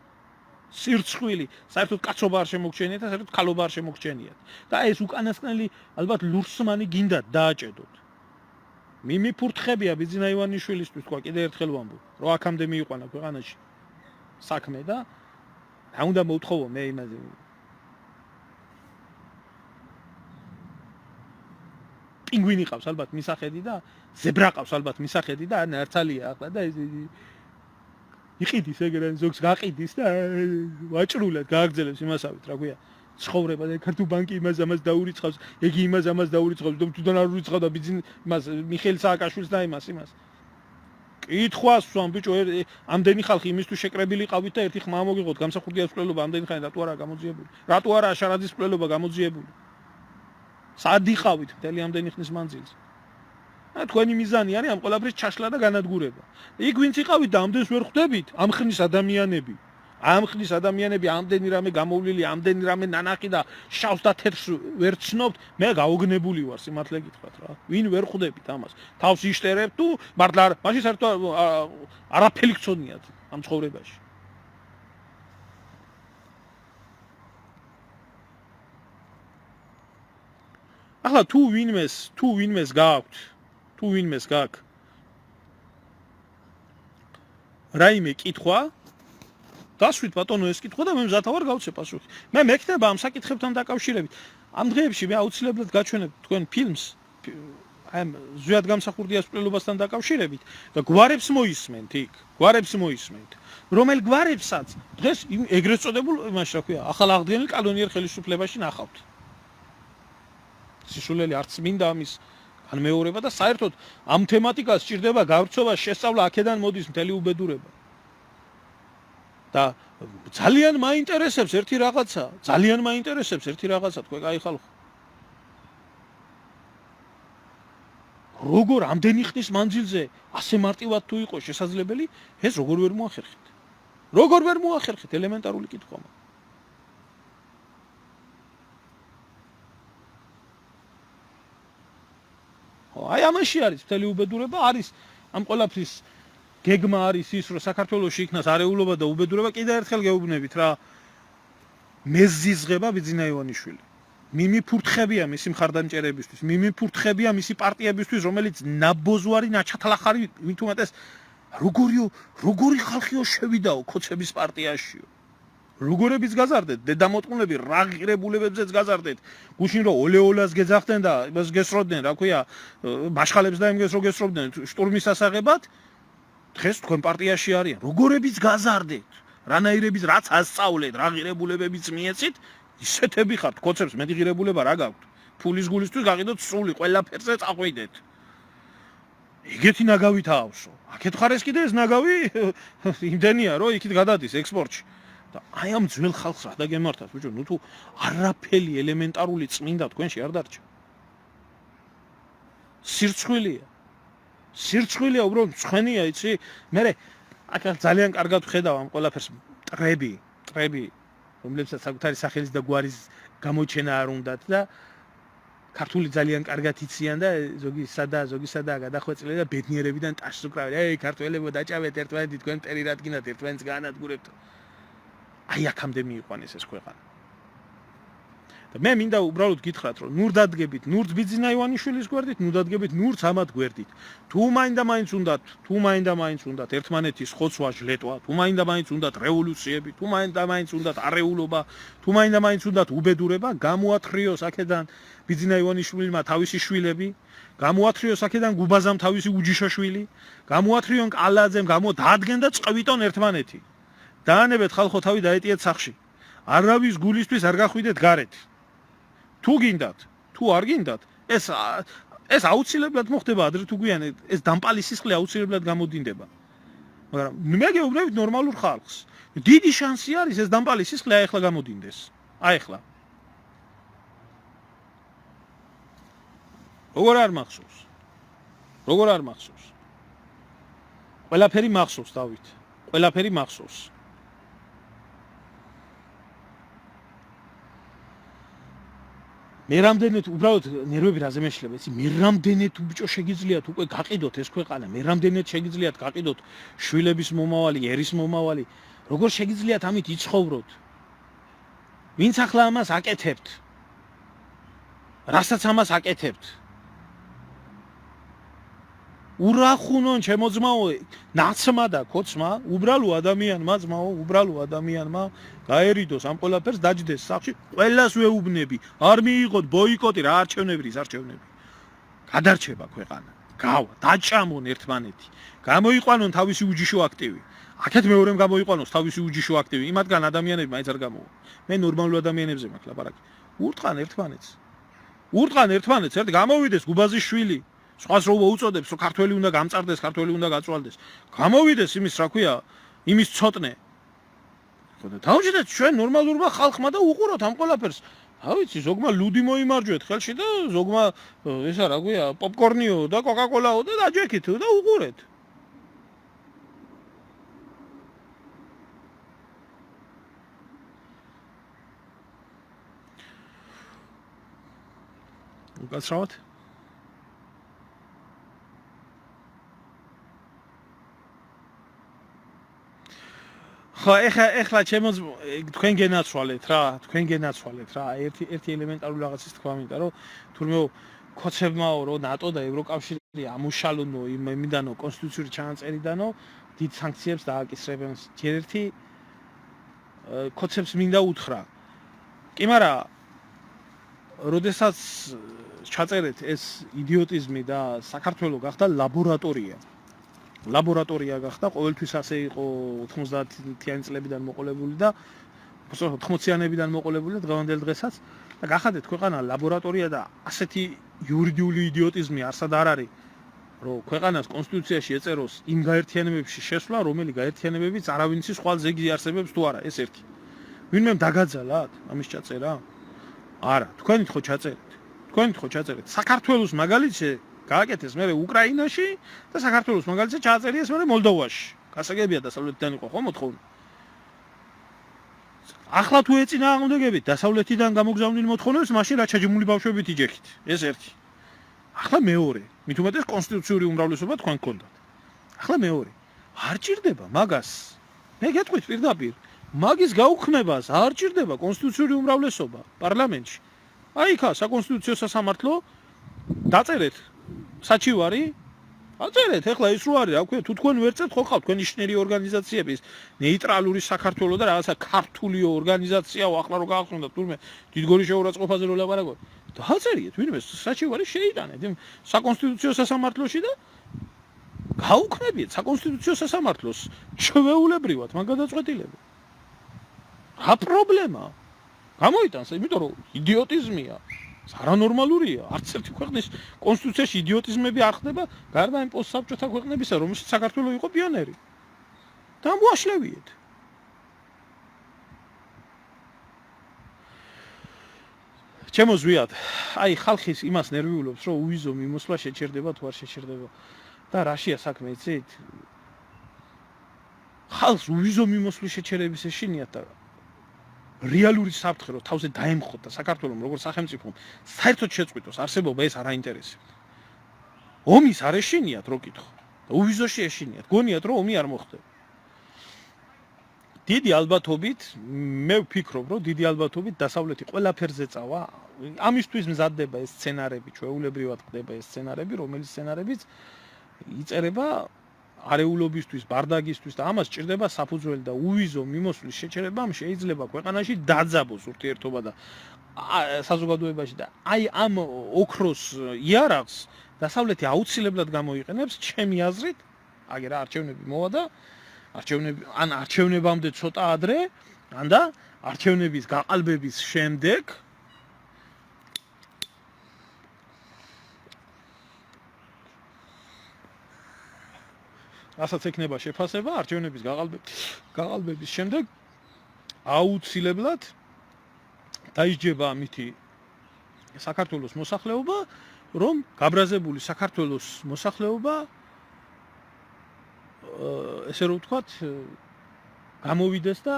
სირცხვილი, საერთოდ კაცობა არ შემოგჩენიათ და საერთოდ ქალობა არ შემოგჩენიათ. და ეს უკანასკნელი ალბათ ლურსმანი გინდათ დააჭედოთ. მიმიფურთხებია ბიძინა ივანიშვილისთვის თქვა კიდე ერთხელ ვამბობ, რომ აქამდე მიიყვანა ქვეყანაში საქმე და რა უნდა მოვთხოვო მე იმაზე. პინგვინი ყავს ალბათ მისახედი და ზებრა ყავს ალბათ მისახედი და ნერცალია ახლა და იყიდის ეგრე ზოგს გაყიდის და ვაჭრულად გააგზელებს იმასავით რა ქვია ცხოვრება და ქართულ ბანკი იმას ამას დაურიცხავს ეგი იმას ამას დაურიცხავს და თუდან არ ურიცხავ და ბიძინ იმას მიხეილ სააკაშვილს და იმას კითხვას ვსვამ ბიჭო ამდენი ხალხი იმისთვის შეკრებილი ყავით და ერთი ხმა მოგიღოთ გამსახურდიას მკვლელობა ამდენი ხანი რატო არა გამოძიებული რატო არა შარაძის მკვლელობა გამოძიებული სად იყავით მთელი ამდენი ხნის მანძილზე თქვენი მიზანი არის ამ ყველაფრის ჩაშლა და განადგურება. იქ ვინც იყავით და ამდენს ვერ ხვდებით, ამ ხნის ადამიანები ამდენი რამე გამოვლილი, ამდენი რამე ნანახი და შავს და თეთრს ვერ ცნობთ, მე გაოგნებული ვარ სიმართლე გითხრათ რა. ვინ ვერ ხვდებით ამას. თავს იშტერებთ თუ მართლა მაშინ საერთოდ არაფერი გწონიათ ამ ცხოვრებაში. ახლა თუ ვინმეს გააქვთ რაიმე კითხვა დასვით ბატონო ეს კითხვა და მე მზათა ვარ გავცე პასუხი მე მექნება ამ საკითხებთან დაკავშირებით ამ დღეებში მე აუცილებლად გაჩვენებ თქვენ ფილმს აი ზვიად გამსახურდიას მკვლელობასთან დაკავშირებით და გვარებს მოისმენთ რომელ გვარებსაც დღეს ეგრეთ წოდებულ იმაში რა ქვია ახალ აღდგენილ კანონიერ ხელისუფლებაში ნახავთ სისულელი არც მინდა ამის განმეორება და საერთოდ ამ თემატიკას სჭირდება გავრცობა შესწავლა აქედან მოდის მთელი უბედურება და ძალიან მაინტერესებს ერთი რაღაცა, ძალიან მაინტერესებს ერთი რაღაცა, თქვენ კაი ხალხო. როგორ ამდენი ხნის მანძილზე ასე მარტივად თუ იყო შესაძლებელი, ეს როგორ ვერ მოახერხეთ? როგორ ვერ მოახერხეთ ელემენტარული კითხვა? აი ამაში არის მთელი უბედურება, არის ამ ყველაფრის გეგმა არის ის, რომ საქართველოში იქნას არეულობა და უბედურება. კიდევ ერთხელ გეუბნებით რა, მეზიზღება ბიძინა ივანიშვილი. მიმიფურთხებია მისი მხარდამჭერებისთვის, მიმიფურთხებია მისი პარტიებისთვის, რომელიც ნაბოზვარი, ნაჩათლახარი, მით უმეტეს როგორი ხალხიო შევიდაო ქოცების პარტიაშიო. როგორებიც გაზარდეთ, დედამოტყუნები რა ღირებულებებზეც გაზარდეთ. გუშინ რომ ოლეოლას გეძახდნენ და იმას გესროდნენ, რა ქვია, მაშხალებს და იმას რო გესროდნენ შტურმის ასაღებად, დღეს თქვენ პარტიაში არიან. როგორებიც გაზარდეთ, რანაირების რაც ასწავლეთ, რა ღირებულებებიც მიეცით, ისეთები ხართ, ქოცებს მეტი ღირებულება რა გაქვთ? ფულის გულისთვის გაყიდოთ სული, ყველაფერზე წაყვიდეთ. ეგეთი ნაგავით აავსო. აქეთ ხარ ეს კიდე ეს ნაგავი იმდენია, რომ იქით გადადის ექსპორტში. და აი ამ ძველ ხალხს რა დაგემართათ, ბიჭო, ნუ თუ არაფერი ელემენტარული წმინდა თქვენში არ დარჩა. სირცხვილია, უბრალოდ მცხენია, იცი? მე აქ ძალიან კარგად ვხედავ ამ ყველაფერს ტრები, რომლებსაც საკუთარი სახელის და გვარის გამოჩენა არ უნდათ და ქართული ძალიან კარგად იციან და ზოგი სადაა გადახვეწილი და ბედნიერებიდან ტაშს უკრავენ. ეი, ქართველებო, დაჭავეთ ერთმანეთი, თქვენ მტერი რადგინათ, ერთმანეთს გაანადგურებთ. აი აქამდე მიიყვანეს ეს ქვეყანა. და მე მინდა უბრალოდ გითხრათ, რომ ნურ დადგებით ნურც ბიძინა ივანიშვილის გვერდით, ნუ დადგებით ნურც ამათ გვერდით. თუ მაინდა-მაინც უნდათ ერთმანეთის ხოცვა, ჟლეტვა, თუ მაინდა-მაინც უნდათ რევოლუციები, თუ მაინდა-მაინც უნდათ არეულობა, თუ მაინდა-მაინც უნდათ უბედურება, გამოათრიოს აქედან ბიძინა ივანიშვილმა თავისი შვილები, გამოათრიოს აქედან გუბაზამ თავისი უჯიშოშვილი, გამოათრიონ კალაძემ, დადგენ და წყვიტონ ერთმანეთი. დაანებეთ ხალხო თავი დაეტიეთ სახში. არავის გულისთვის არ გახვიდეთ გარეთ. თუ გინდათ, თუ არ გინდათ, ეს აუცილებლად მოხდება ადრე თუ გვიან, ეს დამპალი სისხლი აუცილებლად გამოდინდება. მაგრამ მე გეუბნებით ნორმალურ ხალხს. დიდი შანსი არის ეს დამპალი სისხლი აი ახლა გამოდინდეს. აი ახლა. როგორ არ მახსოვს? ყველაფერი მახსოვს, დავით. ყველაფერი მახსოვს. მე რამდენად უბრალოდ ნერვები რაზე მეშლება, იცი? მე რამდენად ბიჭო შეგიძლიათ უკვე გაყიდოთ ეს ქვეყანა, მე რამდენად შეგიძლიათ გაყიდოთ შვილების მომავალი, ერის მომავალი, როგორ შეგიძლიათ ამით იცხოვროთ? ვინც ახლა ამას აკეთებთ? რასაც ამას აკეთებთ? ურახუნონ ჩემო ძმაო, ნაცმა და ქოცმა, უბრალო ადამიანმა გაერიდოს ამ ყველაფერს დაჯდეს სახში, ყველას ვეუბნები, არ მიიღოთ ბოიკოტი რა არჩევნები. გადარჩება ქვეყანა. გავა, დაჭამონ ერთმანეთი. გამოიყვანონ თავისი უჯიშო აქტივი. აქეთ მეორემ გამოიყვანოს თავისი უჯიშო აქტივი. იმათგან ადამიანები მაინც არ გამოვა. მე ნორმალურ ადამიანებზე მაქვს ლაპარაკი. ურტყან ერთმანეთს, ერთ გამოვიდეს გუბაზის შვილი. სხვას რო უწოდებს, რომ ქართველი უნდა გამწარდეს, ქართველი უნდა გაწვალდეს. გამოვიდეს იმის, რა ქვია, იმის ცოტნე. ხოდა დავჭიდეთ ჩვენ ნორმალურმა ხალხმა და უყუროთ ამ ყველაფერს. რა ვიცი, ზოგმა ლუდი მოიმარჯვეთ ხელში და ზოგმა ესა რა ქვია, პოპკორნიო და კოკაკოლაო და დაჯექით და უყურეთ. უკაცრავად? ხო, ეხლა ჩემო თქვენ გენაცვალეთ რა, ერთი ელემენტარული რაღაცის თქვა მინდა, რომ თურმე ქოცებმაო, რომ ნატო და ევროკავშირი ამუშალონო იმიდანო კონსტიტუციური ჩანაწერიდანო დიდ სანქციებს დააკისრებენ. ერთი ქოცებს მინდა უთხრა. კი, მაგრამ როდესაც ჩაწერეთ ეს იდიოტიზმი და საქართველო გახდა ლაბორატორია გახდა, ყოველთვის ასე იყო 90-იანი წლებიდან მოყოლებული და 80-იანებიდან მოყოლებული და დღევანდელ დღესაც და გახადეთ ქვეყანა ლაბორატორია და ასეთი იურიდიული იდიოტიზმი არსად არ არის. რომ ქვეყანას კონსტიტუციაში ეწეროს იმ გაერთიანებებში შესვლა, რომელი გაერთიანებებიც არავინ იცის ხვალ ზეგი არსებობს თუ არა, ეს ერთი. ვინმე დაგაძალათ ამის ჩაწერა? არა, თქვენით ხო ჩაწერეთ. თქვენით ხო ჩაწერეთ. საქართველოს მაგალითზე გააკეთეს მე უკრაინაში და საქართველოს მაგალითზე ჩააწერიეს მე მოლდოვაში. გასაგებია დასავლეთიდან იყო ხო მოთხოვნა. ახლა თუ ეწინააღმდეგებით დასავლეთიდან გამოგზავნილ მოთხოვნებს, მაშინ რა ჩაჯმული ბავშვებით იჯექით. ეს ერთი. ახლა მეორე. მით უმეტეს კონსტიტუციური უმრავლესობა თქვენ გქონდათ. ახლა მეორე. არ ჭირდება მაგას. მე გეტყვით პირდაპირ, მაგის გაუქმებას არ ჭირდება კონსტიტუციური უმრავლესობა პარლამენტში. აი ხა საკონსტიტუციო სასამართლო დაწერეთ საჩივარი აწერეთ, ეხლა ის რო არის, რა ქვია, თუ თქვენ ვერ წერთ, ხო ხავთ თქვენი შნერი ორგანიზაციების, ნეიტრალური საქართველო და რაღაცა ქართული ორგანიზაციაო, ახლა რო გაახსნათ თურმე დიდგორის შეურაცხყოფაზე რო ლაპარაკობთ. დააწერიეთ, ვინმე საჩივარი შეიტანეთ იმ საკონსტიტუციო სასამართლოში და გაუქმებიეთ საკონსტიტუციო სასამართლოს ჩვეულებრივად მაგ გადაწყვეტილება. რა პრობლემაა? გამოიტანს, იმიტომ რომ იდიოტიზმია. არანორმალურია. არც ერთი ქვეყნის კონსტიტუციაში იდიოტიზმები არ ხდება, გარდა იმ პოსტსაბჭოთა ქვეყნებისა, რომელშიც საქართველო იყო პიონერი. და მოაშლევიეთ. ჩემო ზვიად, აი ხალხის იმას ნერვიულობს, რომ უვიზო მიმოსვლა შეჩერდება თუ არ შეჩერდება. და რაშია საქმე, იცით? ხალხს უვიზო მიმოსვლის შეჩერების ეშინიათ და რეალური საფრთხე რომ თავზე დაემხოთ და საქართველოს როგორც სახელმწიფომ საერთოდ შეწყვიტოს არსებობა ეს არ აინტერესებთ. ომის არ ეშინიათ რო კითხო. და უვიზოში ეშინიათ. გონიათ რომ ომი არ მოხდება. დიდი ალბათობით მე ვფიქრობ რომ დიდი ალბათობით დასავლეთი ყველაფერზე წავა. ამისთვის მზადდება ეს სცენარები, ჩვეულებრივად ხდება ეს სცენარები, რომელიც სცენარებიც იწერება არეულობისთვის, ბარდაგისთვის და ამას ჭირდება საფუძველი და უვიზო მიმოსვლის შეჩერებამ შეიძლება ქვეყანაში დაძაბოს ურთიერთობა და საზოგადოებაში და აი ამ ოქროს იარაღს დასავლეთი აუცილებლად გამოიყენებს ჩემი აზრით, აგერა არჩევნები მოვა და არჩევნებამდე ცოტა ადრე, ან და არჩევნების გაყალბების შემდეგ რასაც ექნება შეფასება არჩევნების გაყალბების შემდეგ აუცილებლად დაიჯება ამითი საქართველოს მოსახლეობა, რომ გაბრაზებული საქართველოს მოსახლეობა ესე რომ ვთქვათ გამოვიდეს და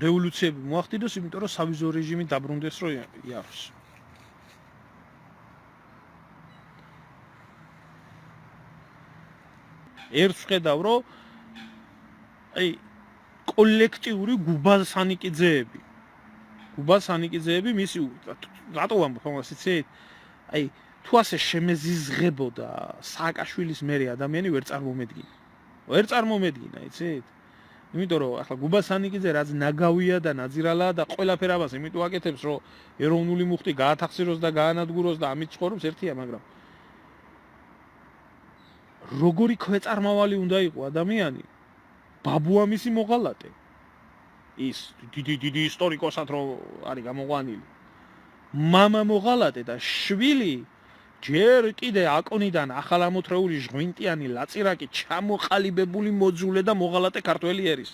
რევოლუციები მოახდინოს, იმიტომ რომ სავიზო რეჟიმი დაბრუნდეს რომ იაროს. ერთს ხედავ, რომ აი კოლექტიური გუბასანიკიძეები მისი რატო ვამბობ ამას იცით? აი თუ ასე შემეზიზღებოდა სააკაშვილის მერე ადამიანი ვერ წარმომედგინა, იცით? იმიტომ რომ ახლა გუბასანიკიძე რაც ნაგავია და ნაძირალაა და ყველაფერ ამას იმიტომ აკეთებს, რომ ეროვნული მუხტი გაათახსიროს და გაანადგუროს და ამით ცხოვრობს ერთია, მაგრამ როგორი ქვეწარმავალი უნდა იყო ადამიანი, ბაბუა მისი მოღალატე. ის დიდი ისტორიკოსად რო არის გამოყვანილი. მამა მოღალატე და შვილი ჯერ კიდე აკონიდან ახალამოთრეული ჟღვინტიანი ლაწირაკი ჩამოყალიბებული მოძულე და მოღალატე ქართველი ერის.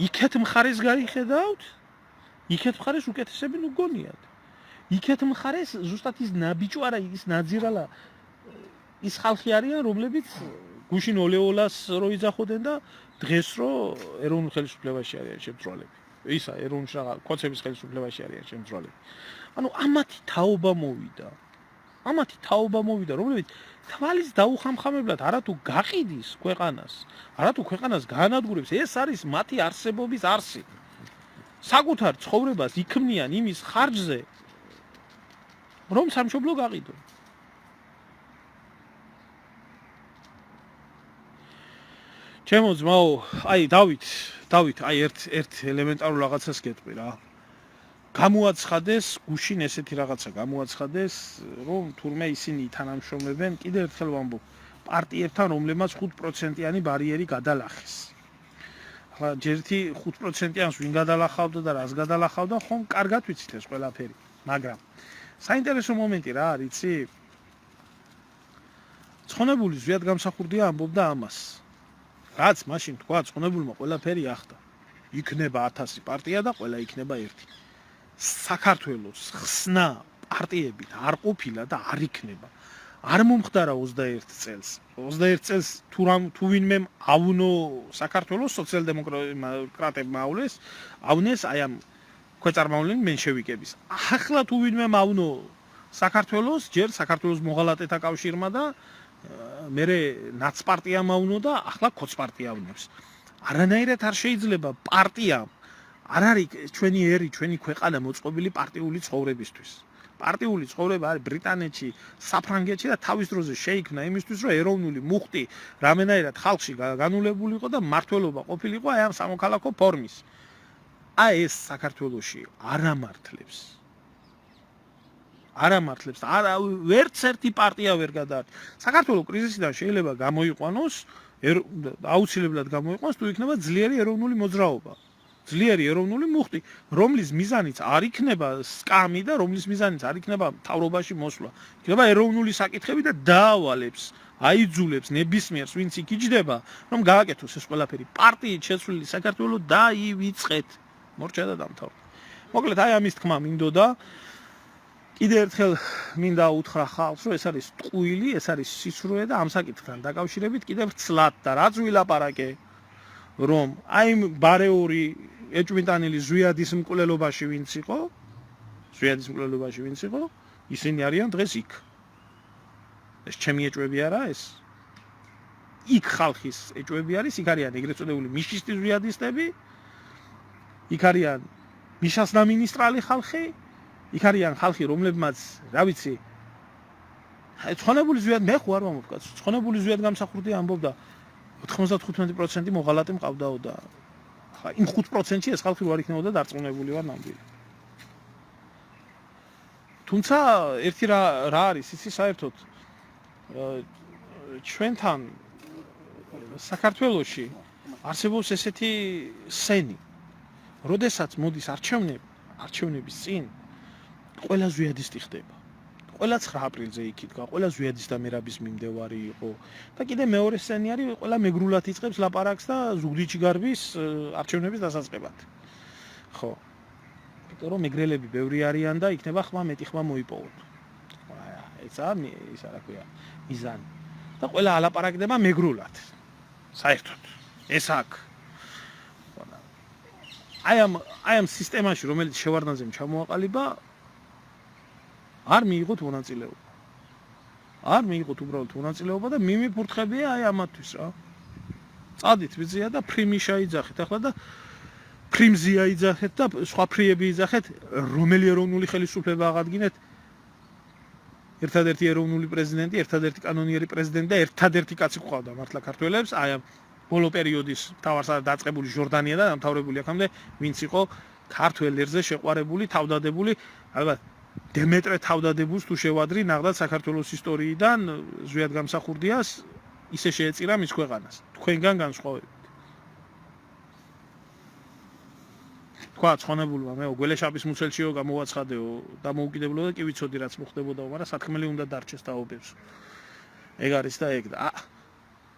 იქეთ მხარეს გაიხედავთ? იქეთ მხარეს უკეთესები ნუ გონიათ. იქეთ მხარეს ზუსტად ის ნაბიჯო არა, ის ნაძირალა ის ხალხი არიან, რომლებიც გუშინ ოლეოლას რო იძახოდნენ და დღეს რო ეროვნულ ხელისუფლებაში არიან შემძრვალები. ისა ეროვნულ კოცების ხელისუფლებაში არიან შემძრვალები. ანუ ამათი თაობა მოვიდა, რომლებიც თვალის დაუხამხამებლად არათუ გაყიდის ქვეყანას, არათუ ქვეყანას გაანადგურებს, ეს არის მათი არსებობის არსი. საკუთარ ცხოვრებას იქმნიან იმის ხარჯზე, რომ სამშობლო გაყიდონ. ჩემო ძმაო, აი დავით, აი ერთ ელემენტარულ რაღაცას გეტყვი რა. გამოაცხადეს გუშინ ესეთი რაღაცა გამოაცხადეს, რომ თურმე ისინი თანამშრომლობენ, კიდევ ერთხელ ვამბობ, პარტიებთან, რომლებმაც 5%-იანი ბარიერი გადალახეს. ახლა ჯერთი 5%-იანს ვინ გადალახავდა და რას გადალახავდა, ხომ კარგად ვიცით ეს ყველაფერი. მაგრამ საინტერესო მომენტი რა არის, იცი? ცხონებული ზვიად გამსახურდია ამბობდა ამას. რაც მაშინ თქვა, ცხონებულმა ყველაფერი ახდა. იქნება 1000 პარტია და ყველა იქნება ერთი. საქართველოს ხსნა პარტიებით არ ყოფილა და არ იქნება. არ მომხდარა 21 წელს. 21 წელს თუ ვინმე ავნო საქართველოს სოციალ-დემოკრატებმა ავნეს აი ამ ქვეწარმავლიანი მენშევიკების. ახლა თუ ვინმე ავნო საქართველოს, ჯერ საქართველოს მოღალატეთა კავშირმა და მერე ნაცპარტიამ ავნო და ახლა კოცპარტია ავნებს. არანაირად არ შეიძლება პარტიამ არ არის ჩვენი ერი, ჩვენი ქვეყანა მოწყობილი პარტიული ცხოვრებისთვის. პარტიული ცხოვრება არის ბრიტანეთში, საფრანგეთში და თავის დროზე შეიქმნა იმისთვის, რომ ეროვნული მუხტი რამენაირად ხალხში განულებულიყო და მართლობა ყოფილიყო აი ამ სამოქალაქო ფორმის. აი ეს საქართველოში არ ამართლებს. არ ამართლებს. ვერც ერთი პარტია ვერ გადაარჩა. საქართველოს კრიზისიდან შეიძლება გამოიყვანოს, აუცილებლად გამოიყვანოს, თუ იქნება ძლიერი ეროვნული მოძრაობა. ძლიერი ეროვნული მუხტი, რომლის მიზანიც არ იქნება სკამი და რომლის მიზანიც არ იქნება მთავრობაში მოსვლა. იქნება ეროვნული საკითხები და დაავალებს, აიძულებს ნებისმიერს, ვინც იქ იჯდება, რომ გააკეთოს ეს ყველაფერი. პარტიით შეცვლილი საქართველოს დაივიწყეთ. მორჩა და დამთავრდა. მოკლედ აი ამის თქმა მინდოდა. კიდე ერთხელ მინდა უთხრა ხალხს, რომ ეს არის ტყუილი, ეს არის სიცრუე და ამ საკითხთან დაკავშირებით კიდევ ცლად და რაც ვილაპარაკე, რომ აი ბარეური ეჭვმიტანილი ზვიადის მკვლელობაში ვინც იყო, ისინი არიან დღეს იქ. ეს ჩემი ეჭვები არა ეს. იქ ხალხის ეჭვები არის, იქ არიან ეგრეთ წოდებული მიშისტი ზვიადისტები, იქ არიან მიშას დამინისტრალი ხალხი, იქ არიან ხალხი, რომლებმაც, რა ვიცი, ცხონებული ზვიად მე ხوار მომკაც, ცხონებული ზვიად გამსახურდია ამბობდა 95% მოღალატე მყავდაო და ხა იმ 5%-ში ეს ხალხი ვარ იქნებოდა დარწმუნებული ვარ ნამდვილი. თუმცა ერთი რა არის იცი საერთოდ ჩვენთან საქართველოში არსებობს ესეთი სენი, როდესაც მოდის არჩევნების წინ ყველა ზვიადისტი ხდება. ყველა 9 აპრილზე იქ იდგა, ყველა ზვიადის და მერაბის მიმდევარი იყო და კიდე მეორე სცენი არის, ყველა მეგრულად იწყებს ლაპარაკს და ზუგდიდში გარბის არჩევნების დასაწყებად. ხო. იმიტომ რომ მეგრელები ბევრი არიან და იქნება ხმა მეტი ხმა მოიპოვოთ. ესაა ისა რა ქვია, მიზანი. და ყველა ალაპარაკდება მეგრულად. საერთოდ. ეს აქ. აი ამ სისტემაში, რომელიც შევარდნაძემ ჩამოაყალიბა, არ მიიღოთ მონაწილეობა. არ მიიღოთ უბრალოდ მონაწილეობა და მიმიფურთხებია აი ამათთვის რა. წადით ვიზია და ფრიმი შეიძახეთ ახლა და ფრიმზი აიძახეთ და სხვა ფრიები იძახეთ, რომელი ეროვნული ხელისუფლება აღადგინეთ. ერთადერთი ეროვნული პრეზიდენტი, ერთადერთი კანონიერი პრეზიდენტი და ერთადერთი კაცი ყავდა მართლა ქართველებს, აი ამ ბოლო პერიოდის მთავარსარდალად დაწყებული ჟორდანია და დამთავრებული აქამდე, ვინც იყო ქართველ ერზე შეყვარებული, თავდადებული, ალბათ დემეტრე თავდადებულს თუ შევადრი ნახდათ საქართველოს ისტორიიდან ზვიად გამსახურდიას ისე შეეწირა მის ქვეყანას. თქვენგან განსხვავებით. თქვა ცხონებულმა მეო გველეშაპის მუცელშიო გამოვაცხადეო და მოუკიდებლო და კი ვიცოდი რაც მოხდებოდა, მაგრამ სათქმელი უნდა დარჩეს თაობებს. ეგ არის და ეგ და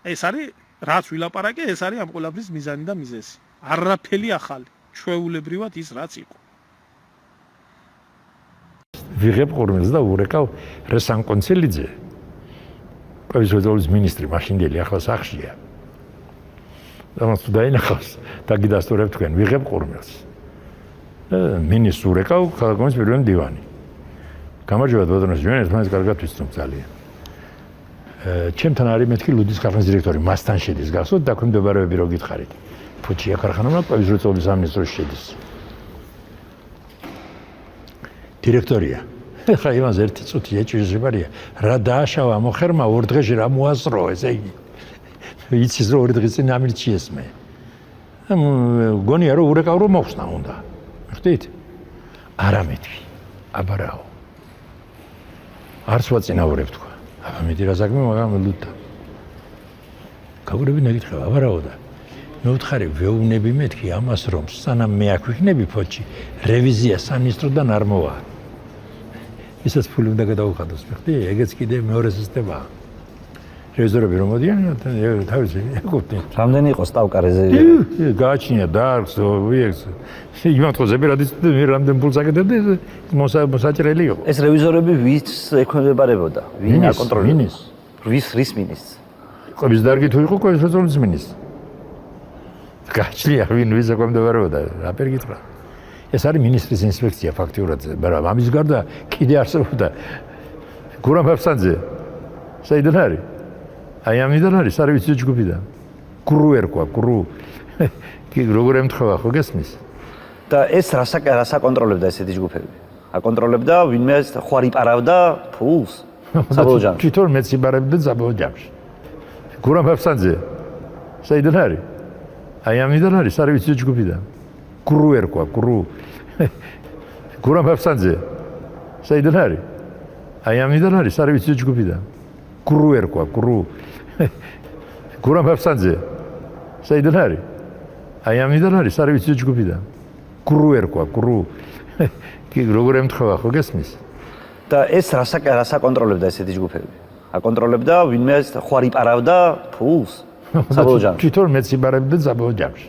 ეს არის რაც ვილაპარაკე, ეს არის ამ ყველაფრის მიზანი და მიზეზი. არაფერი ახალი, ჩვეულებრივად ის რაც იყო. ვიღებ ყურმელს და ურეკავ რესან კონცელიძე. პრეზიდენტის მინისტრი მაშინდელი ახლა სახშია. და მას დაინახავს და გიდასტურებ თქვენ ვიღებ ყურმელს. მინისტრს ურეკავ ქალაქის პირველი დივანი. გამარჯობა ბატონო ჯვენეს, მას კარგად ვიცნობ ძალიან. ჩემთან არის მეთქი ლუდის ქარხნის დირექტორი, მასთან შედის გახსოვთ დაქვემდებარებები რო გითხარით. ფუჩია ქარხანა პრეზიდენტის სამინისტროში შედის. დირექტორია. ხა იმას ერთი წუთი ეჭვიჟებარია. რა დააშავა მოხერმა ორ დღეში რა მოასწრო ესე იგი. იცის რომ ორი დღის წინ ამირჩი ესმე. გონია რომ ურეკავ რომ მოხსნა უნდა. ხდით? არა მეთქი. აბარაო. არც ვაწინაურებ თქვა. აბა მეტი რა საქმე მაგრამ ლუდა. გაგურები ნაკითხება აბარაო და მე ვთხარი ვეუბნები მეთქი ამას რომ სანამ მე აქ ვიქნები ფოჩი რევიზია სამინისტროდან არ მოვა. ისაც ფული უნდა გადაუხადოს, ხდი? ეგეც კიდე მეორე სისტემაა. რეზერვები რომ მოდიან, თავის ეკუთვნით. რამდენი იყო სტავკა რეზერვი? გააჩნია დარგს, ოიექს. იმათ ხოზები რადის რამდენ ფულს აკეთებდა, მოსაჭრელი იყო. ეს რევიზორები ვის ექვემდებარებოდა? ვინ აკონტროლებდა? ვის მინისტრს? ყობის დარგი თუ იყო კონსტიტუციის მინისტრი. გააჩნია ვინ ვის ექვემდებარებოდა, რა პერგითხრა. ეს არის მინისტრის ინსპექცია ფაქტიურად, მაგრამ ამის გარდა კიდე არსებობდა გურამ ფაფსანძე. საიდან არის? აი ამიდან არის, არის ვიცი ჯგუფიდან. კრუ ერქვა, კრუ. კი როგორ ემთხვევა, ხო გესმის? და ეს რას აკონტროლებდა ესეთი ჯგუფები? აკონტროლებდა ვინმე ხوار იპარავდა ფულს? საბოლოო ჯამში. თვითონ მეც იბარებდა საბოლოო ჯამში. გურამ ფაფსანძე. საიდან არის? აი ამიდან არის, არის ვიცი ჯგუფიდან. კრუ ერქვა, კრუ. გურამ ფაფსანძე. საიდან არის? აი ამიდან არის, არის ვიცი ჯგუფიდან. კრუ ერქვა, კრუ. გურამ ფაფსანძე. საიდან არის? აი ამიდან არის, არის ვიცი ჯგუფიდან. კრუ ერქვა, კრუ. კი როგორ ემთხვევა, ხო გესმის? და ეს რას აკონტროლებდა ესეთი ჯგუფები? აკონტროლებდა ვინმე ხوار იპარავდა ფულს? საბოლოო ჯამში. თვითონ მეც იბარებდა საბოლოო ჯამში.